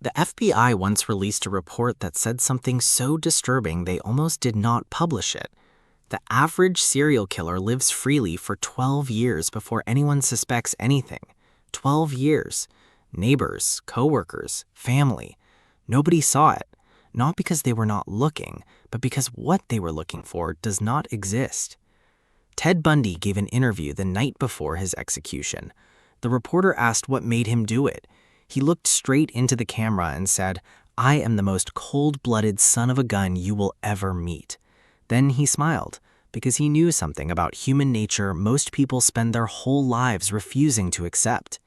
The FBI once released a report that said something so disturbing they almost did not publish it. The average serial killer lives freely for 12 years before anyone suspects anything. 12 years. Neighbors, coworkers, family. Nobody saw it. Not because they were not looking, but because what they were looking for does not exist. Ted Bundy gave an interview the night before his execution. The reporter asked what made him do it. He looked straight into the camera and said, "I am the most cold-blooded son of a gun you will ever meet." Then he smiled, because he knew something about human nature most people spend their whole lives refusing to accept.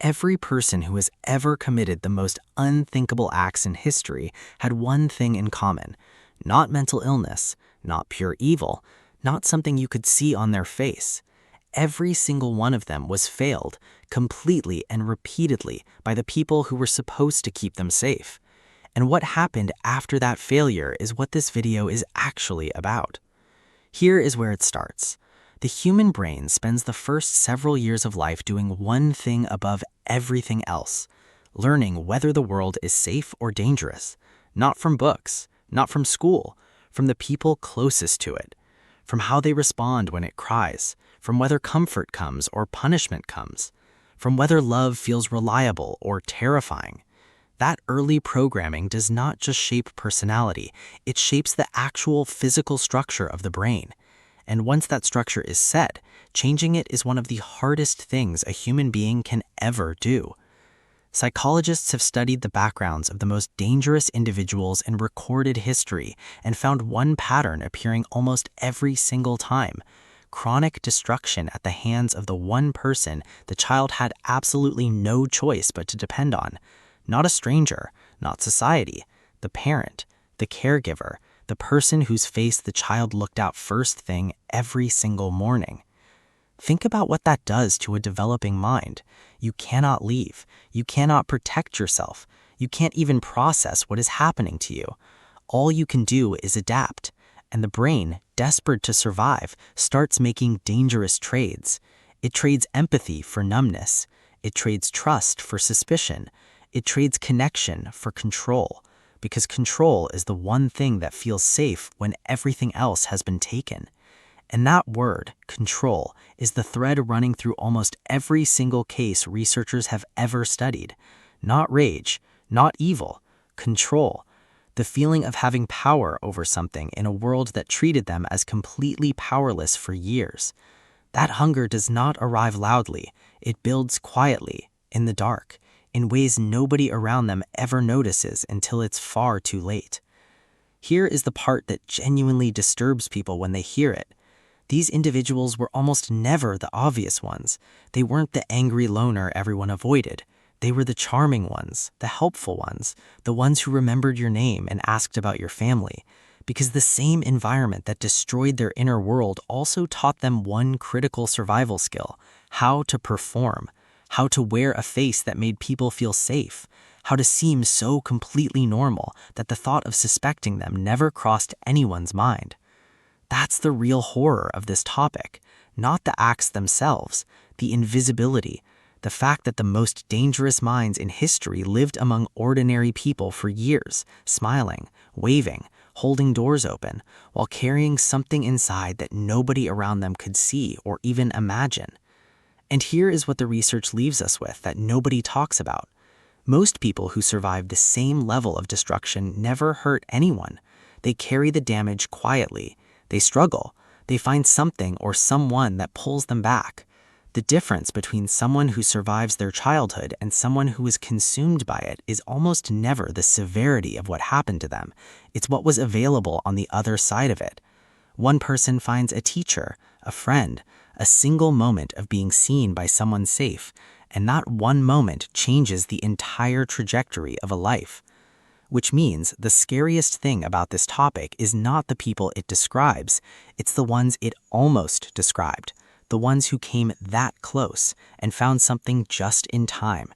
Every person who has ever committed the most unthinkable acts in history had one thing in common: not mental illness, not pure evil, not something you could see on their face. Every single one of them was failed, completely and repeatedly, by the people who were supposed to keep them safe. And what happened after that failure is what this video is actually about. Here is where it starts. The human brain spends the first several years of life doing one thing above everything else: learning whether the world is safe or dangerous. Not from books, not from school, from the people closest to it. From how they respond when it cries, from whether comfort comes or punishment comes, from whether love feels reliable or terrifying. That early programming does not just shape personality, it shapes the actual physical structure of the brain. And once that structure is set, changing it is one of the hardest things a human being can ever do. Psychologists have studied the backgrounds of the most dangerous individuals in recorded history and found one pattern appearing almost every single time: chronic destruction at the hands of the one person the child had absolutely no choice but to depend on. Not a stranger, not society, the parent, the caregiver, the person whose face the child looked at first thing every single morning. Think about what that does to a developing mind. You cannot leave. You cannot protect yourself. You can't even process what is happening to you. All you can do is adapt. And the brain, desperate to survive, starts making dangerous trades. It trades empathy for numbness. It trades trust for suspicion. It trades connection for control. Because control is the one thing that feels safe when everything else has been taken. And that word, control, is the thread running through almost every single case researchers have ever studied. Not rage, not evil, control. The feeling of having power over something in a world that treated them as completely powerless for years. That hunger does not arrive loudly. It builds quietly, in the dark, in ways nobody around them ever notices until it's far too late. Here is the part that genuinely disturbs people when they hear it. These individuals were almost never the obvious ones. They weren't the angry loner everyone avoided. They were the charming ones, the helpful ones, the ones who remembered your name and asked about your family. Because the same environment that destroyed their inner world also taught them one critical survival skill: how to perform, how to wear a face that made people feel safe, how to seem so completely normal that the thought of suspecting them never crossed anyone's mind. That's the real horror of this topic, not the acts themselves, the invisibility, the fact that the most dangerous minds in history lived among ordinary people for years, smiling, waving, holding doors open, while carrying something inside that nobody around them could see or even imagine. And here is what the research leaves us with that nobody talks about. Most people who survive the same level of destruction never hurt anyone. They carry the damage quietly. They struggle. They find something or someone that pulls them back. The difference between someone who survives their childhood and someone who is consumed by it is almost never the severity of what happened to them. It's what was available on the other side of it. One person finds a teacher, a friend, a single moment of being seen by someone safe, and that one moment changes the entire trajectory of a life. Which means the scariest thing about this topic is not the people it describes, it's the ones it almost described, the ones who came that close and found something just in time.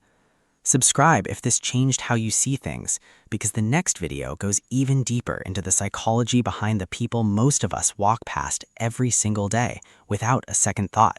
Subscribe if this changed how you see things, because the next video goes even deeper into the psychology behind the people most of us walk past every single day without a second thought.